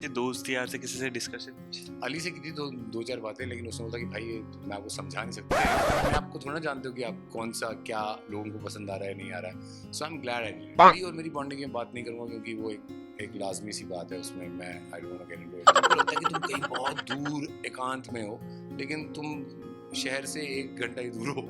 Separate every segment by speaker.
Speaker 1: दोस्त यार से किसी से डिस्कशन।
Speaker 2: अली से की थी दो चार बातें, लेकिन उसने बोला कि भाई ये मैं आपको समझा नहीं सकता। मैं आपको थोड़ा जानते हो कि आप कौन सा क्या लोगों को पसंद आ रहा है नहीं आ रहा है। So I am glad I Ali और मेरी बॉन्डिंग में बात नहीं करूंगा क्योंकि वो एक लाजमी सी बात है। उसमें मैं I don't want to get into it. तुमको लगता है कि तुम कहीं बहुत दूर एकांत में हो, लेकिन तुम शहर से 1 घंटा ही दूर हो।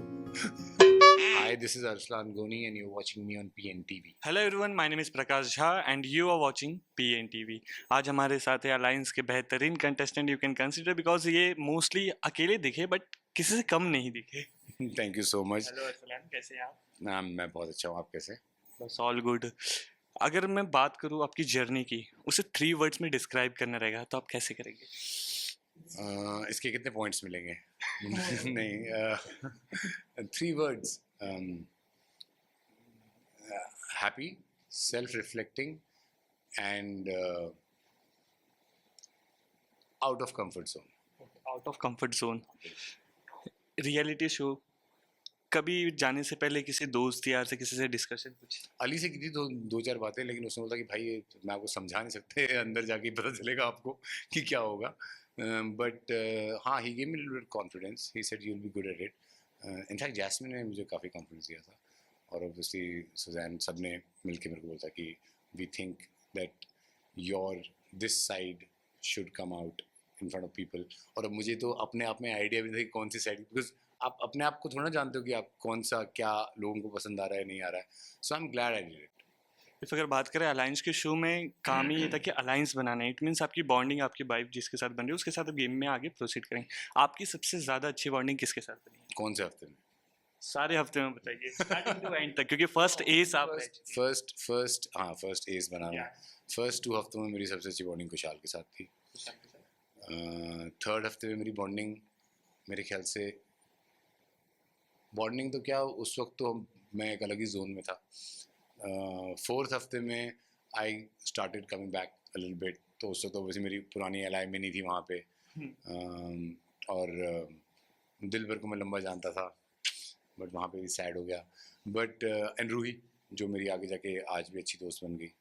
Speaker 2: Hi, this is Arslan Goni and you're watching me on PNTV.
Speaker 1: Hello everyone, my name is Prakash Jha and you are watching PNTV. आज हमारे साथ है अलायंस के बेहतरीन contestant you can consider, because ये मोस्टली अकेले दिखे बट किसी से कम नहीं दिखे।
Speaker 2: Thank you so much.
Speaker 1: Hello Arsalan, कैसे हैं आप?
Speaker 2: मैं बहुत अच्छा हूँ, आप कैसे?
Speaker 1: बस ऑल गुड। अगर मैं बात करूँ आपकी जर्नी की, उसे 3 वर्ड्स में डिस्क्राइब करना रहेगा तो आप कैसे करेंगे?
Speaker 2: इसके कितने पॉइंट्स मिलेंगे? नहीं, 3 words. Happy, self-reflecting and out of comfort zone.
Speaker 1: Out of comfort zone. Reality show कभी जाने से पहले किसी दोस्त यार से किसी से डिस्कशन कुछ?
Speaker 2: अली से की थी दो चार बातें, लेकिन उसने बोला कि भाई ये मैं आपको समझा नहीं सकते। अंदर जाके ही पता चलेगा आपको कि क्या होगा। बट हाँ, he gave me little bit confidence. He said you will be good at it. In fact Jasmine ने मुझे काफ़ी कॉन्फिडेंस दिया था, और ऑब्वियसली सुजैन, सब ने मिलकर मेरे को बोला कि we think that your this side should come out in front of people. और अब मुझे तो अपने आप में आइडिया भी था कि कौन सी साइड, बिकॉज आप अपने आप को थोड़ा जानते हो कि आप कौन सा क्या लोगों को पसंद आ रहा है नहीं आ रहा है। So I am glad I did it.
Speaker 1: If अगर बात करें अलायंस के शो में, काम ही ये था कि अलायंस बनाना है। इट मीन्स आपकी बॉन्डिंग, आपकी वाइफ जिसके साथ बन रही है उसके साथ गेम में आगे प्रोसीड करें। आपकी सबसे ज़्यादा अच्छी बॉन्डिंग किसके साथ बनी है?
Speaker 2: कौन से हफ्ते में?
Speaker 1: सारे हफ्ते में बताइए, स्टार्टिंग टू एंड तक, क्योंकि फर्स्ट एस आप रहे।
Speaker 2: First as banana. फर्स्ट 2 हफ्तों में मेरी सबसे अच्छी बॉन्डिंग कुशाल के साथ थी। थर्ड हफ्ते में मेरी बॉन्डिंग, मेरे ख्याल से बॉन्डिंग तो क्या, उस वक्त तो मैं एक अलग ही जोन में था। फोर्थ हफ्ते में I started coming back a little bit, तो उस वक्त तो वैसे मेरी पुरानी एलाई में नहीं थी वहाँ पे। और दिलबर को मैं लंबा जानता था, बट वहाँ पे भी सैड हो गया। बट एंड रूही, जो मेरी आगे जाके आज भी अच्छी दोस्त बन गई।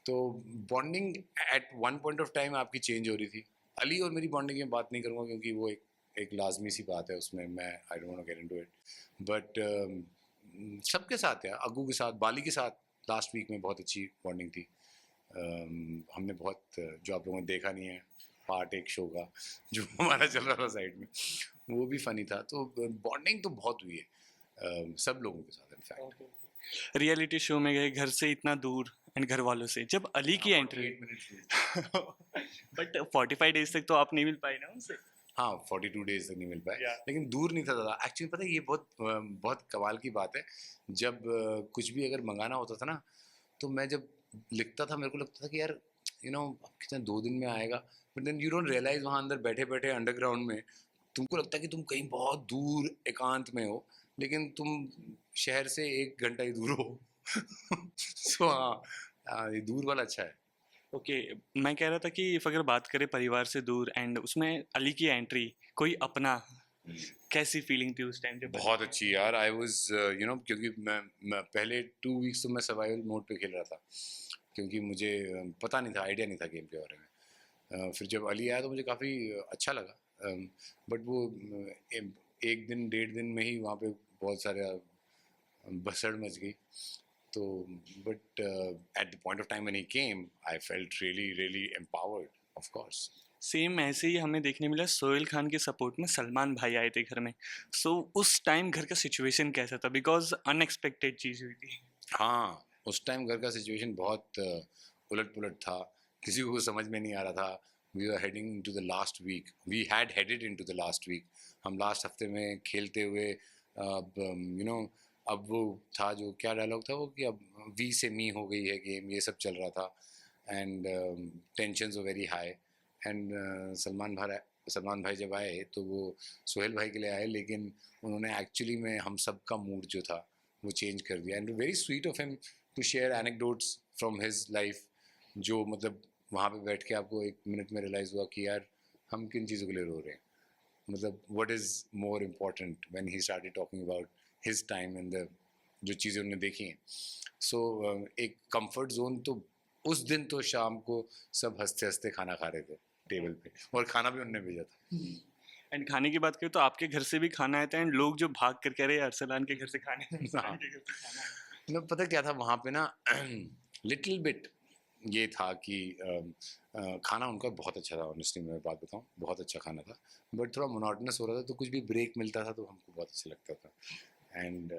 Speaker 2: तो bonding at one point of time आपकी चेंज हो रही थी। अली और मेरी बॉन्डिंग में बात नहीं करूँगा क्योंकि वो एक लाजमी सी बात है। उसमें मैं I don't want to get into it. But सबके साथ है, अग्गू के साथ, बाली के साथ लास्ट वीक में बहुत अच्छी बॉन्डिंग थी। हमने बहुत, जो आप लोगों ने देखा नहीं है पार्ट एक शो का जो हमारा चल रहा था साइड में, वो भी फनी था। तो बॉन्डिंग तो बहुत हुई है सब लोगों के साथ इनफैक्ट।
Speaker 1: रियलिटी शो में गए, घर से इतना दूर एंड घर वालों से, जब अली की एंट्री बट 45 डेज तक तो आप नहीं मिल पाए ना उनसे?
Speaker 2: हाँ, 42 डेज तक नहीं मिल पाए।
Speaker 1: Yeah.
Speaker 2: लेकिन दूर नहीं था ज़्यादा। एक्चुअली पता है, ये बहुत कमाल की बात है। जब कुछ भी अगर मंगाना होता था ना, तो मैं जब लिखता था, मेरे को लगता था कि यार कितना 2 दिन में आएगा। But then you don't realise, वहाँ अंदर बैठे बैठे अंडरग्राउंड में तुमको लगता है कि तुम कहीं बहुत दूर एकांत में हो, लेकिन तुम शहर से 1 घंटा ही दूर हो। सो हाँ, ये दूर वाला अच्छा है।
Speaker 1: ओके, मैं कह रहा था कि if अगर बात करें परिवार से दूर एंड उसमें अली की एंट्री, कोई अपना, कैसी फीलिंग थी उस टाइम जब?
Speaker 2: बहुत अच्छी यार। आई वाज क्योंकि मैं पहले 2 वीक्स तो मैं सर्वाइवल मोड पे खेल रहा था, क्योंकि मुझे पता नहीं था, आइडिया नहीं था गेम के बारे में। फिर जब अली आया तो मुझे काफ़ी अच्छा लगा। बट वो 1 दिन 1.5 दिन में ही वहाँ पे बहुत सारे भसड़ मच गई। तो but at the point of time when he came, I felt really really empowered, of course.
Speaker 1: Same ऐसे ही हमें देखने मिला, सोहेल खान के सपोर्ट में सलमान भाई आए थे घर में। सो उस टाइम घर का सिचुएशन कैसा था, बिकॉज अनएक्सपेक्टेड चीज़ हुई थी।
Speaker 2: हाँ, उस टाइम घर का सिचुएशन बहुत उलट पुलट था। किसी को समझ में नहीं आ रहा था। We are heading into the last week, we had headed into the last week. हम लास्ट हफ्ते में खेलते हुए, अब अब वो था, जो क्या डायलॉग था वो, कि अब वी से मी हो गई है गेम, ये सब चल रहा था। And tensions were very high. And Salman भाई जब आए तो वो सोहेल भाई के लिए आए, लेकिन उन्होंने एक्चुअली में हम सब का मूड जो था वो चेंज कर दिया। And very sweet of him to share anecdotes from his life, जो मतलब वहाँ पे बैठ के आपको 1 मिनट में रियलाइज़ हुआ कि यार हम किन चीज़ों के लिए रो रहे हैं। मतलब what is more important when he started talking about his time and the जो चीज़ें उन्होंने देखी हैं। सो एक कंफर्ट जोन तो उस दिन तो शाम को सब हंसते हंसते खाना खा रहे थे टेबल पे, और खाना भी उनने भेजा था।
Speaker 1: एंड खाने की बात करें तो आपके घर से भी खाना आया था एंड लोग जो भाग कर कह रहे हैं अरसलान के घर से खाने अरसलान के घर से खाना आया।
Speaker 2: मतलब पता क्या था वहाँ पे ना, लिटिल बिट ये था कि खाना उनका बहुत अच्छा था, ऑनेस्टली मैं बात बताऊँ, बहुत अच्छा खाना था, बट थोड़ा मोनोटोनस हो रहा था, तो कुछ भी ब्रेक मिलता था तो हमको बहुत अच्छा लगता था, and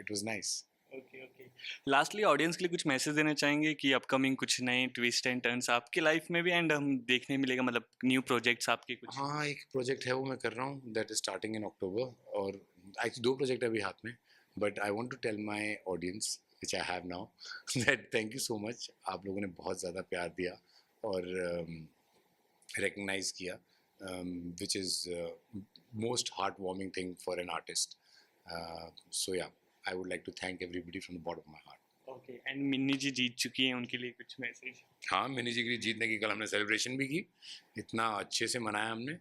Speaker 2: it was nice.
Speaker 1: Okay okay. Lastly audience के लिए कुछ मैसेज देना चाहेंगे कि अपकमिंग कुछ नए ट्विस्ट एंड टर्न्स आपकी लाइफ में भी एंड हम देखने मिलेगा, मतलब न्यू प्रोजेक्ट्स आपके कुछ?
Speaker 2: हाँ, एक प्रोजेक्ट है वो मैं कर रहा हूँ, that is starting in October, और एक्चुअली 2 प्रोजेक्ट अभी हाथ में, but I want to tell my audience which I have now that thank you so much. आप लोगों ने बहुत ज़्यादा प्यार दिया और रिकग्नाइज किया, which is most heart warming thing for an artist, so yeah I would like to thank everybody from the bottom of my heart.
Speaker 1: Okay and Minni ji जीत चुकी हैं, उनके लिए कुछ मैसेज?
Speaker 2: हाँ, मिनी जी की जीतने की कल हमने सेलिब्रेशन भी की, इतना अच्छे से मनाया हमने,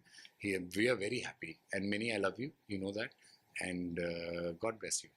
Speaker 2: we are very happy, and Mini I love you, you know that, and God bless you.